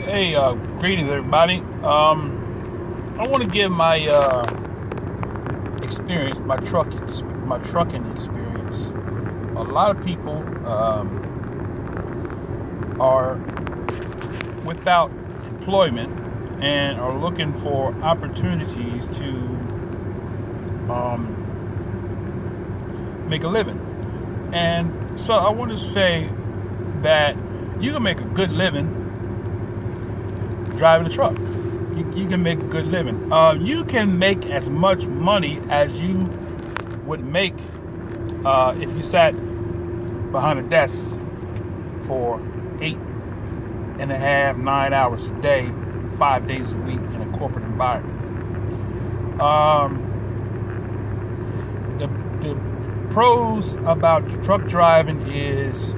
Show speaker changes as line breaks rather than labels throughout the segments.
Hey, greetings everybody. I want to give my experience, my trucking experience. A lot of people are without employment and are looking for opportunities to make a living. And so I want to say that you can make a good living driving a truck. You can make a good living. You can make as much money as you would make if you sat behind a desk for 8.5, 9 hours a day, 5 days a week in a corporate environment. The pros about truck driving is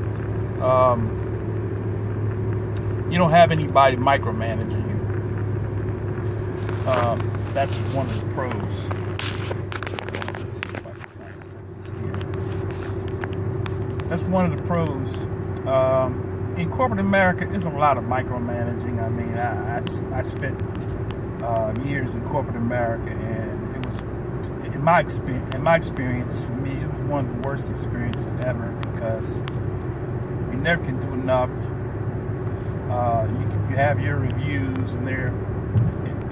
you don't have anybody micromanaging you. That's one of the pros. Let's see if I can kind of set this here. That's one of the pros. In corporate America, there's a lot of micromanaging. I mean, I spent years in corporate America, and it was, in my experience, for me, it was one of the worst experiences ever because you never can do enough. You have your reviews, and they're,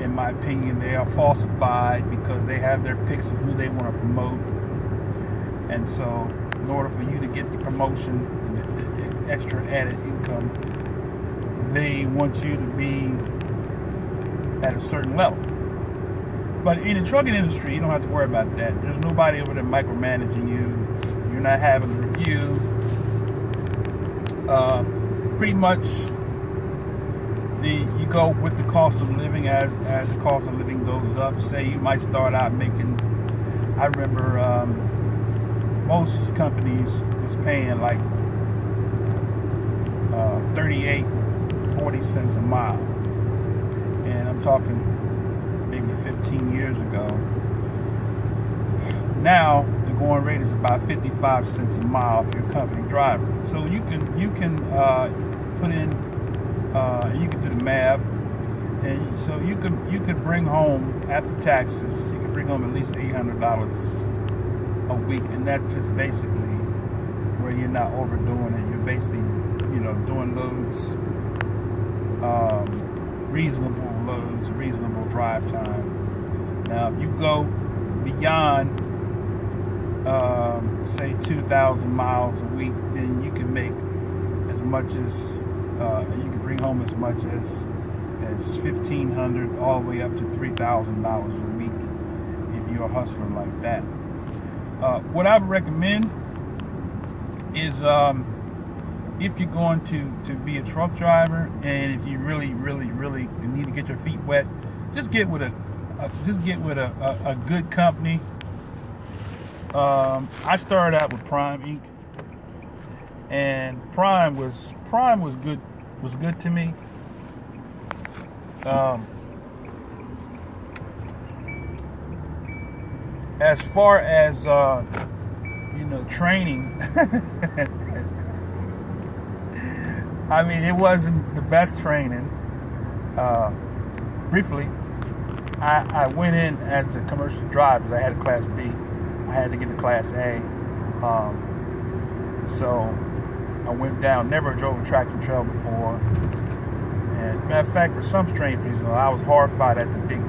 in my opinion, they are falsified because they have their picks of who they want to promote. And so, in order for you to get the promotion and the extra added income, they want you to be at a certain level. But in the trucking industry, you don't have to worry about that. There's nobody over there micromanaging you. You're not having a review. Pretty much, you go with the cost of living as the cost of living goes up. Say you might start out making, I remember most companies was paying like 38, 40 cents a mile. And I'm talking maybe 15 years ago. Now the going rate is about 55 cents a mile for your company driver. So you can put in, you can do the math, and so you could bring home, after taxes, you could bring home at least $800 a week, and that's just basically where you're not overdoing it. You're basically, doing loads, reasonable drive time. Now, if you go beyond, say 2,000 miles a week, then you can make as much as you can bring home as much as $1,500 all the way up to $3,000 a week if you're a hustler like that. What I would recommend is if you're going to be a truck driver, and if you really need to get your feet wet, just get with a good company. I started out with Prime Inc. And Prime was good to me. As far as training, I mean, it wasn't the best training. Briefly, I went in as a commercial driver. I had a Class B. I had to get a Class A. So I went down, never drove a traction trail before. And matter of fact, for some strange reason, I was horrified at the big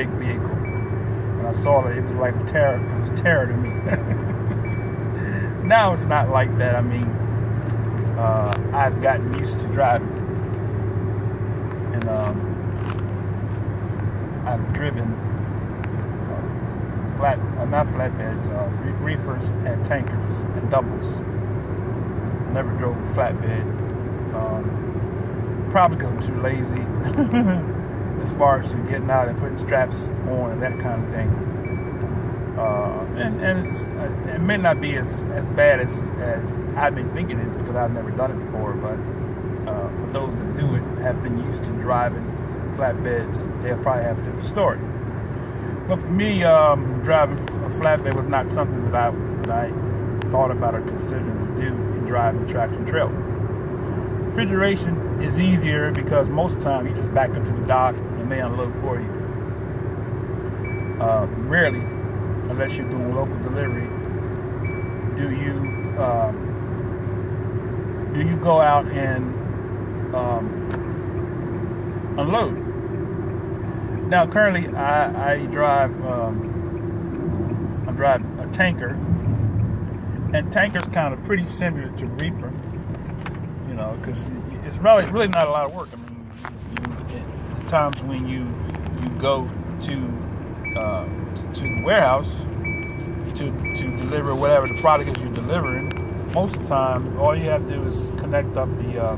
vehicle. When I saw that, it was like terror. It was terror to me. Now it's not like that. I mean, I've gotten used to driving, and I've driven not flatbeds, reefers and tankers and doubles. Never drove a flatbed, probably because I'm too lazy as far as getting out and putting straps on and that kind of thing. And it may not be as bad as I may think it is because I've never done it before, but for those that do it, have been used to driving flatbeds, they'll probably have a different story. But for me, driving a flatbed was not something that I thought about or considered to do in driving traction trailer. Refrigeration it's easier because most of the time you just back up to the dock and they unload for you. Rarely, unless you're doing local delivery, do you go out and unload. Now, currently, I drive a tanker, and tanker's kind of pretty similar to reefer, because it's really not a lot of work. I mean, at times when you go to the warehouse to deliver whatever the product is you're delivering, most of the time all you have to do is connect up the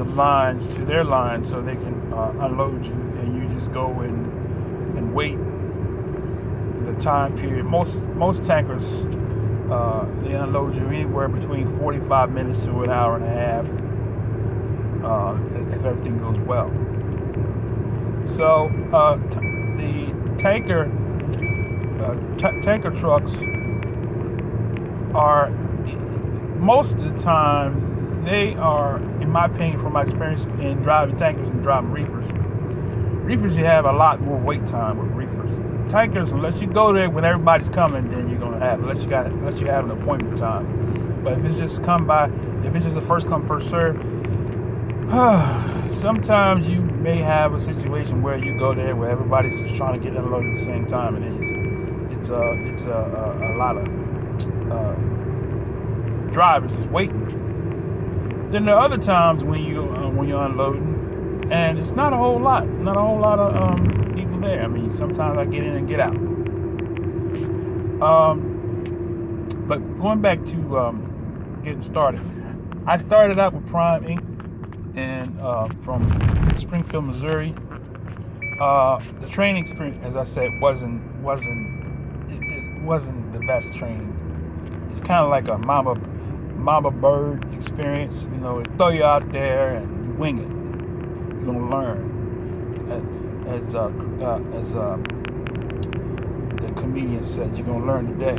lines to their lines so they can unload you, and you just go and wait the time period. Most tankers they unload you anywhere between 45 minutes to an hour and a half if everything goes well. So the tanker trucks are, most of the time, they are, in my opinion, from my experience in driving tankers and driving reefers, you have a lot more wait time with reefers. Tankers, unless you go there when everybody's coming, then you're gonna have, unless you have an appointment time. But if it's just a first come first serve, sometimes you may have a situation where you go there where everybody's just trying to get unloaded at the same time, and it's a lot of drivers is waiting. Then there are other times when you're unloading, and it's not a whole lot of people there. I mean, sometimes I get in and get out. But going back to getting started, I started out with Prime Inc. and from Springfield, Missouri. The training experience, as I said, wasn't the best training. It's kind of like a mama bird experience. They throw you out there and you wing it. You're gonna learn. As the comedian said, you're gonna learn today.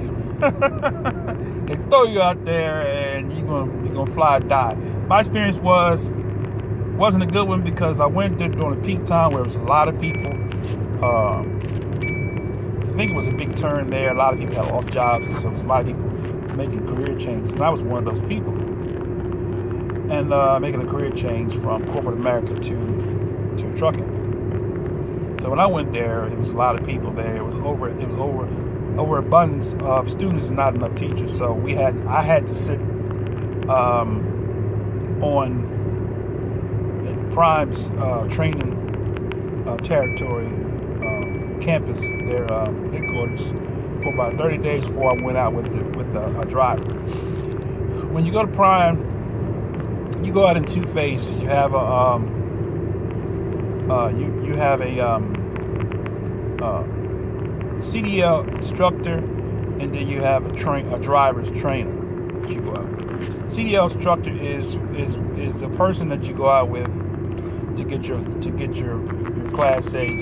They throw you out there and you're gonna fly or die. My experience wasn't a good one because I went there during a peak time where there was a lot of people. I think it was a big turn there. A lot of people had lost jobs, so there was a lot of people making career changes, and I was one of those people. And making a career change from corporate America to trucking. So when I went there, there was a lot of people there. It was overabundance of students and not enough teachers. So I had to sit on Prime's training territory campus, their headquarters, for about 30 days before I went out with a driver. When you go to Prime, you go out in two phases. You have a CDL instructor, and then you have a driver's trainer that you go out with. CDL instructor is the person that you go out with to get your Class A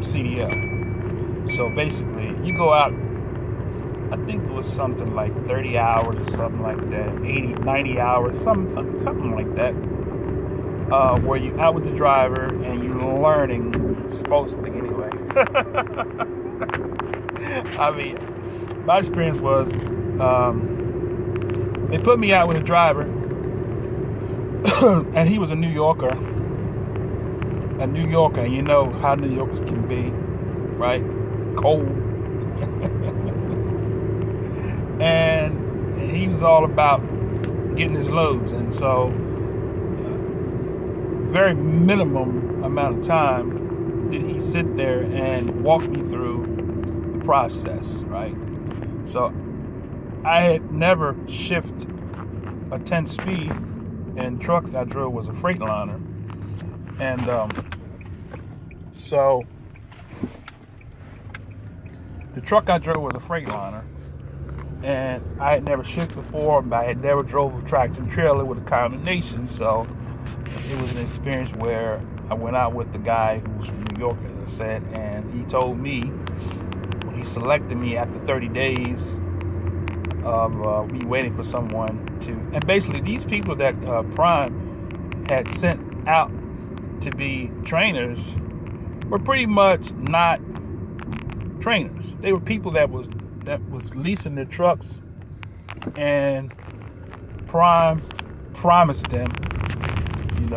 CDL. So basically, you go out, I think it was something like 30 hours or something like that, 80, 90 hours, something like that, where you out with the driver and you're learning, supposedly anyway. I mean, my experience was, they put me out with a driver, and he was a New Yorker, and you know how New Yorkers can be, right? Cold. And he was all about getting his loads, and so very minimum amount of time did he sit there and walk me through the process, right? So I had never shifted a 10 speed, and trucks I drove was a Freightliner, and so the truck I drove was a Freightliner, and I had never shipped before, but I had never drove a tractor trailer with a combination, so it was an experience where I went out with the guy who was from New York, as I said, and he told me, when he selected me after 30 days, of me waiting for someone to. And basically, these people that Prime had sent out to be trainers were pretty much not trainers. They were people that was leasing their trucks, and Prime promised them, you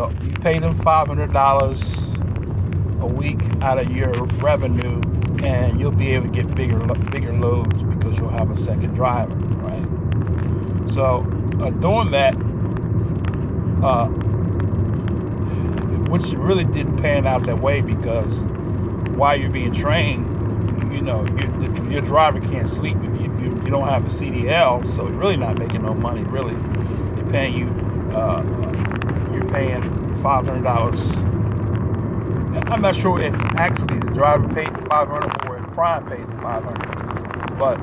pay them $500 a week out of your revenue, and you'll be able to get bigger loads because you'll have a second driver, right? So doing that, which really didn't pan out that way, because while you're being trained, your driver can't sleep if you don't have a CDL, so you're really not making no money. Really, you're paying $500. I'm not sure if actually the driver paid the $500 or if Prime paid the $500, but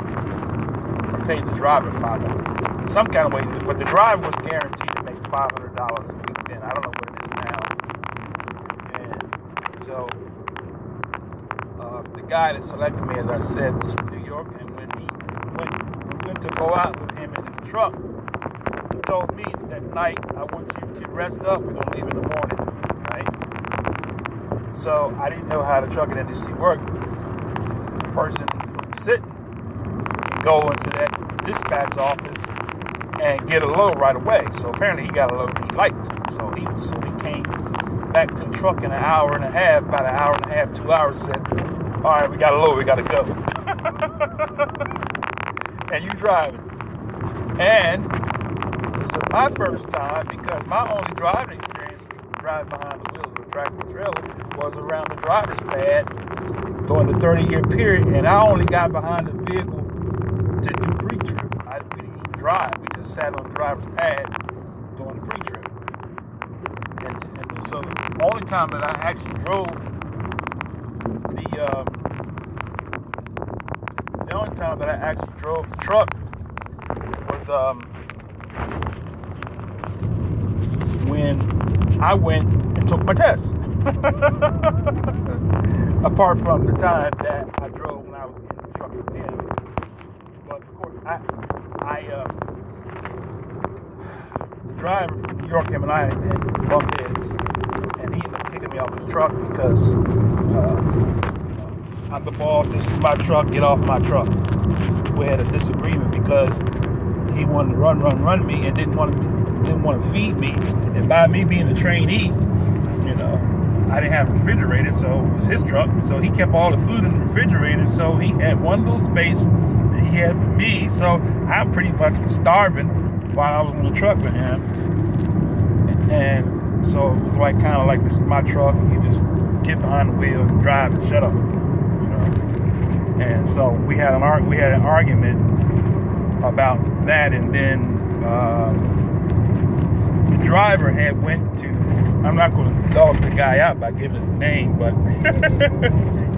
or paid the driver $500. Some kind of way, but the driver was guaranteed to make $500 a week. Then I don't know what it is now. And so the guy that selected me, as I said, was from New York, and when we went to go out with him in his truck, he told me that night, I want you to rest up, we're going to leave in the morning, right? So I didn't know how the trucking industry worked. The person who's sitting can go into that dispatch office and get a load right away. So apparently he got a load he liked. So he came back to the truck in an hour and a half, about an hour and a half, 2 hours, said, all right, we got a load, we got to go. And you driving. And this is my first time, because my only driving experience driving behind the wheels of a tractor trailer was around the driver's pad during the 30-year period, and I only got behind the vehicle to do pre-trip. We didn't even drive. We just sat on the driver's pad doing the pre-trip. And so the only time that I actually drove the truck was when I went and took my test. Apart from the time that I drove when I was in the truck with him. But of course, the driver from New York, him and I had bumped heads, and he ended up kicking me off his truck because I'm the boss, this is my truck, get off my truck. We had a disagreement because he wanted to run me and didn't want to feed me. And by me being a trainee, I didn't have a refrigerator, so it was his truck. So he kept all the food in the refrigerator, so he had one little space that he had for me. So I pretty much was starving while I was on the truck with him. And so it was kind of like, this is my truck. You just get behind the wheel and drive and shut up. And so we had an argument about that, and then the driver had went to, I'm not going to dog the guy out by giving his name, but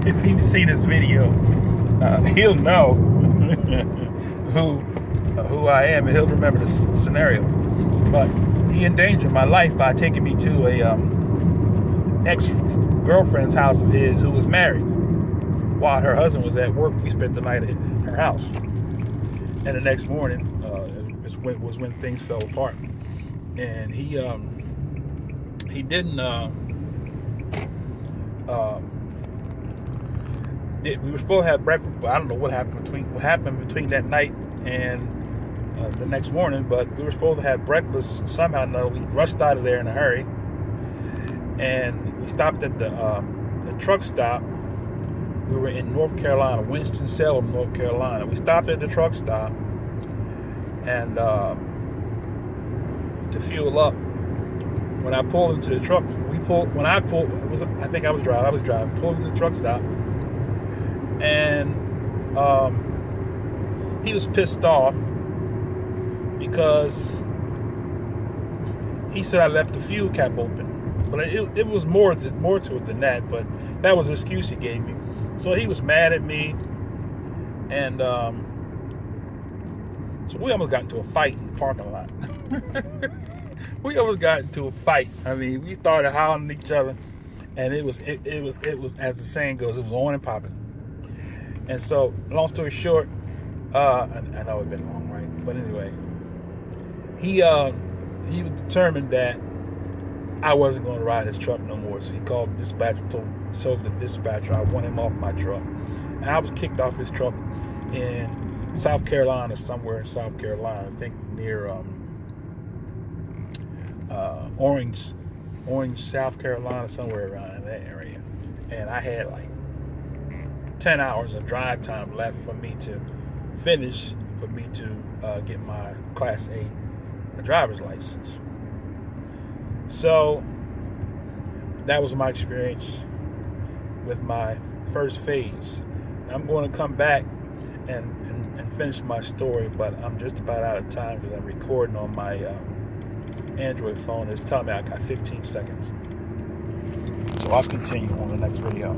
if you see this video, he'll know who I am, and he'll remember the scenario. But he endangered my life by taking me to a ex-girlfriend's house of his who was married. While her husband was at work, we spent the night at her house. And the next morning was when things fell apart. And we were supposed to have breakfast, but I don't know what happened between that night and the next morning, but we were supposed to have breakfast somehow. No, we rushed out of there in a hurry, and we stopped at the truck stop. We were in North Carolina, Winston-Salem, North Carolina. We stopped at the truck stop and to fuel up. When I pulled into the truck, pulled into the truck stop, and he was pissed off because he said I left the fuel cap open. But it was more to it than that, but that was the excuse he gave me. So he was mad at me, and so we almost got into a fight in the parking lot. We almost got into a fight. I mean, we started howling at each other, and it was as the saying goes, it was on and popping. And so, long story short, I know it's been long, right? But anyway, he was determined that I wasn't going to ride his truck no more. So he called the dispatcher, told the dispatcher I want him off my truck. And I was kicked off his truck in South Carolina, somewhere in South Carolina, I think near Orange, South Carolina, somewhere around in that area. And I had like 10 hours of drive time left for me to finish, for me to get my Class A driver's license. So that was my experience with my first phase. I'm going to come back and finish my story, but I'm just about out of time because I'm recording on my Android phone. It's telling me I got 15 seconds. So I'll continue on the next video.